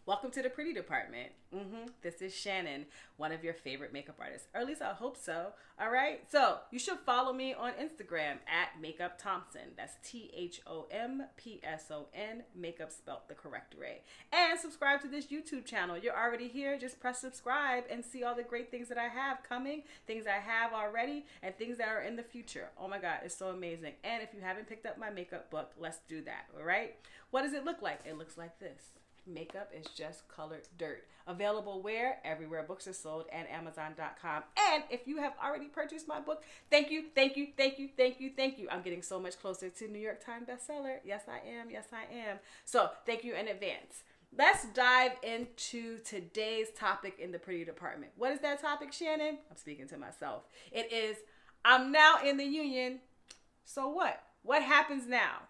Welcome to the pretty department. This is Shannon, one of your favorite makeup artists. Or at least I hope so. All right. So you should follow me on Instagram at Makeup Thompson. That's THOMPSON. Makeup spelt the correct way. And subscribe to this YouTube channel. You're already here. Just press subscribe and see all the great things that I have coming, things I have already, and things that are in the future. Oh my God, it's so amazing. And if you haven't picked up my makeup book, let's do that. All right. What does it look like? It looks like this. Makeup is just colored dirt. Available where? Everywhere books are sold and Amazon.com. And if you have already purchased my book, thank you, thank you, thank you, thank you, thank you. I'm getting so much closer to New York Times bestseller. Yes, I am. Yes, I am. So thank you in advance. Let's dive into today's topic in the pretty department. What is that topic, Shannon? I'm speaking to myself. It is, I'm now in the union. So what? What happens now?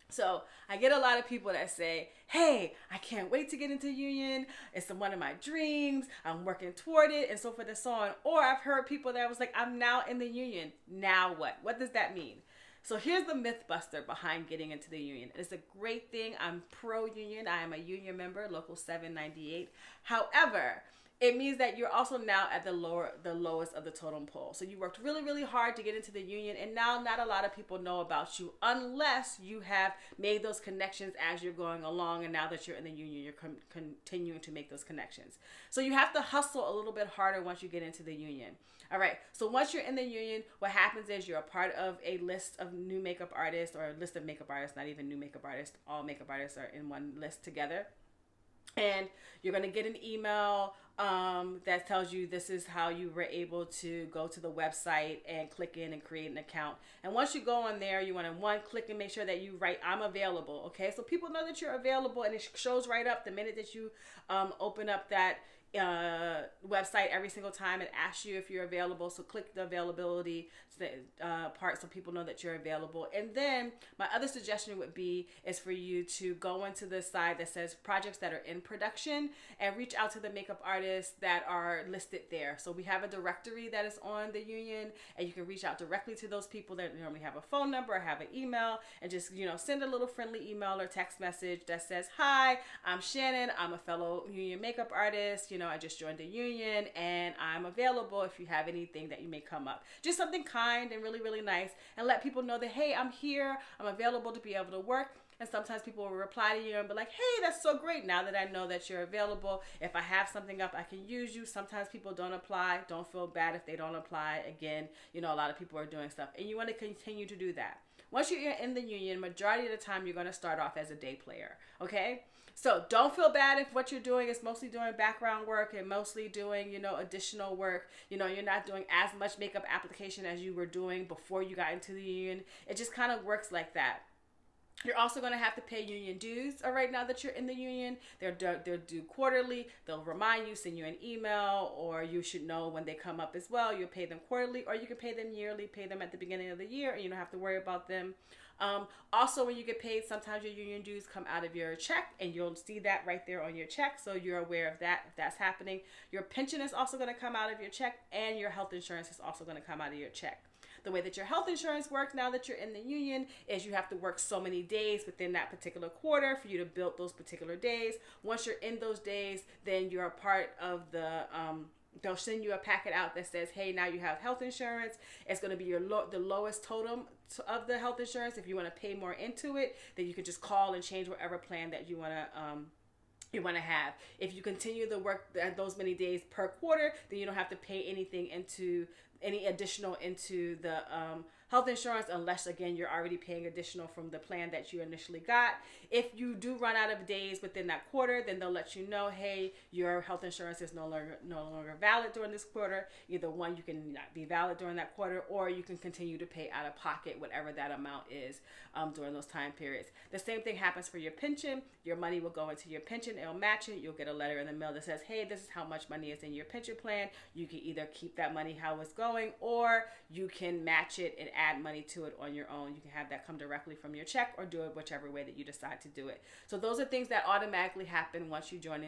So I get a lot of people that say, hey, I can't wait to get into union. It's one of my dreams. I'm working toward it, and so forth and so on. Or I've heard people that was like, I'm now in the union. Now what? What does that mean? So here's the myth buster behind getting into the union. It's a great thing. I'm pro-union. I am a union member, Local 798. However, it means that you're also now at the lowest of the totem pole. So you worked really, really hard to get into the union, and now not a lot of people know about you unless you have made those connections as you're going along, and now that you're in the union, you're continuing to make those connections. So you have to hustle a little bit harder once you get into the union. All right, so once you're in the union, what happens is you're a part of a list of new makeup artists, or a list of makeup artists, not even new makeup artists. All makeup artists are in one list together. And you're going to get an email that tells you this is how you were able to go to the website and click in and create an account. And once you go on there, you want to click and make sure that you write I'm available. Okay, so people know that you're available, and it shows right up the minute that you open up that website every single time. It asks you if you're available, so click the availability part so people know that you're available. And then my other suggestion would be is for you to go into the side that says projects that are in production and reach out to the makeup artists that are listed there. So we have a directory that is on the union, and you can reach out directly to those people that normally have a phone number or have an email, and just send a little friendly email or text message that says, hi, I'm Shannon, I'm a fellow union makeup artist, I just joined the union and I'm available if you have anything that you may come up. Just something kind and really, really nice, and let people know that, hey, I'm here, I'm available to be able to work. And sometimes people will reply to you and be like, hey, that's so great. Now that I know that you're available, if I have something up, I can use you. Sometimes people don't apply. Don't feel bad if they don't apply. Again, a lot of people are doing stuff, and you want to continue to do that. Once you're in the union, majority of the time, you're going to start off as a day player. Okay? So don't feel bad if what you're doing is mostly doing background work and mostly doing, additional work. You're not doing as much makeup application as you were doing before you got into the union. It just kind of works like that. You're also going to have to pay union dues right now that you're in the union. They're due quarterly. They'll remind you, send you an email, or you should know when they come up as well. You'll pay them quarterly, or you can pay them yearly, pay them at the beginning of the year, and you don't have to worry about them. Also, when you get paid, sometimes your union dues come out of your check, and you'll see that right there on your check, so you're aware of that if that's happening. Your pension is also going to come out of your check, and your health insurance is also going to come out of your check. The way that your health insurance works now that you're in the union is you have to work so many days within that particular quarter for you to build those particular days. Once you're in those days, then you're a part of the they'll send you a packet out that says, hey, now you have health insurance. It's going to be the lowest totem of the health insurance. If you want to pay more into it, then you can just call and change whatever plan that you want to have. If you continue the work those many days per quarter, then you don't have to pay any additional into the health insurance, unless, again, you're already paying additional from the plan that you initially got. If you do run out of days within that quarter, then they'll let you know, hey, your health insurance is no longer valid during this quarter. Either one, you can not be valid during that quarter, or you can continue to pay out of pocket whatever that amount is during those time periods. The same thing happens for your pension. Your money will go into your pension. It'll match it. You'll get a letter in the mail that says, hey, this is how much money is in your pension plan. You can either keep that money how it's going, going, or you can match it and add money to it on your own. You can have that come directly from your check or do it whichever way that you decide to do it. So those are things that automatically happen once you join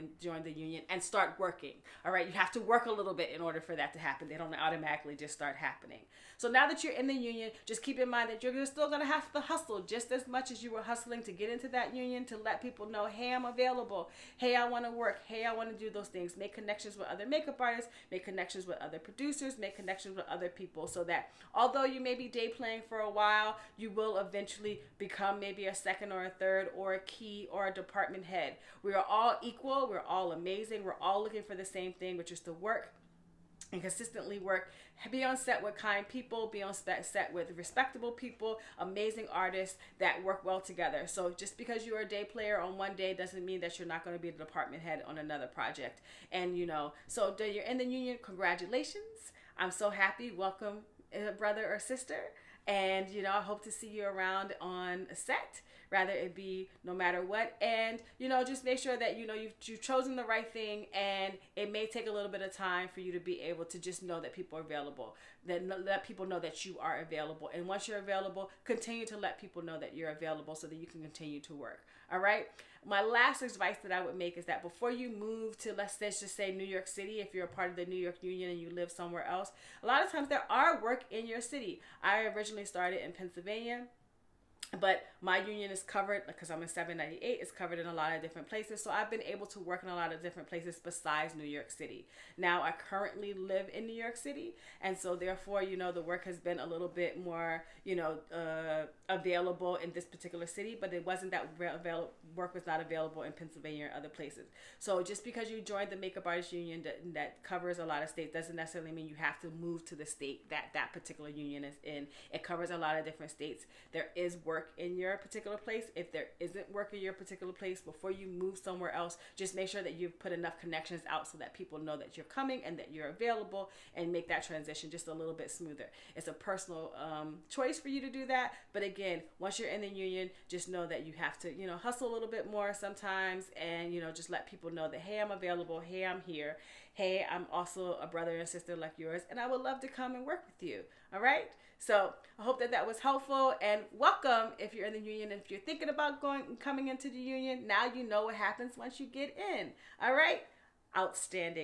the union and start working. All right, you have to work a little bit in order for that to happen. They don't automatically just start happening. So now that you're in the union, just keep in mind that you're still going to have to hustle just as much as you were hustling to get into that union, to let people know, hey, I'm available. Hey, I want to work. Hey, I want to do those things. Make connections with other makeup artists, make connections with other producers, make connections with other people, so that although you may be day playing for a while, you will eventually become maybe a second or a third or a key or a department head. We are all equal. We're all amazing. We're all looking for the same thing, which is to work and consistently work, be on set with kind people, be on set with respectable people, amazing artists that work well together. So just because you're a day player on one day doesn't mean that you're not going to be the department head on another project. And so you're in the union, congratulations. I'm so happy. Welcome, brother or sister. And, I hope to see you around on a set, rather it be no matter what. And, just make sure that, you've chosen the right thing, and it may take a little bit of time for you to be able to just know that people are available, then let people know that you are available. And once you're available, continue to let people know that you're available so that you can continue to work. All right. My last advice that I would make is that before you move to, let's just say New York City, if you're a part of the New York Union and you live somewhere else, a lot of times there are work in your city. I originally started in Pennsylvania, but my union is covered, because I'm in 798, it's covered in a lot of different places. So I've been able to work in a lot of different places besides New York City. Now I currently live in New York City. And so therefore, the work has been a little bit more, available in this particular city, but it wasn't that work was not available in Pennsylvania or other places. So just because you joined the Makeup Artist Union that covers a lot of states doesn't necessarily mean you have to move to the state that particular union is in. It covers a lot of different states. There is work in your particular place. If there isn't work in your particular place, before you move somewhere else, just make sure that you've put enough connections out so that people know that you're coming and that you're available, and make that transition just a little bit smoother. It's a personal choice for you to do that. But again, once you're in the union, just know that you have to, hustle a little bit more sometimes, and, just let people know that, hey, I'm available. Hey, I'm here. Hey, I'm also a brother and sister like yours, and I would love to come and work with you. All right. So I hope that was helpful, and welcome if you're in the union. And if you're thinking about coming into the union, now you know what happens once you get in. All right. Outstanding.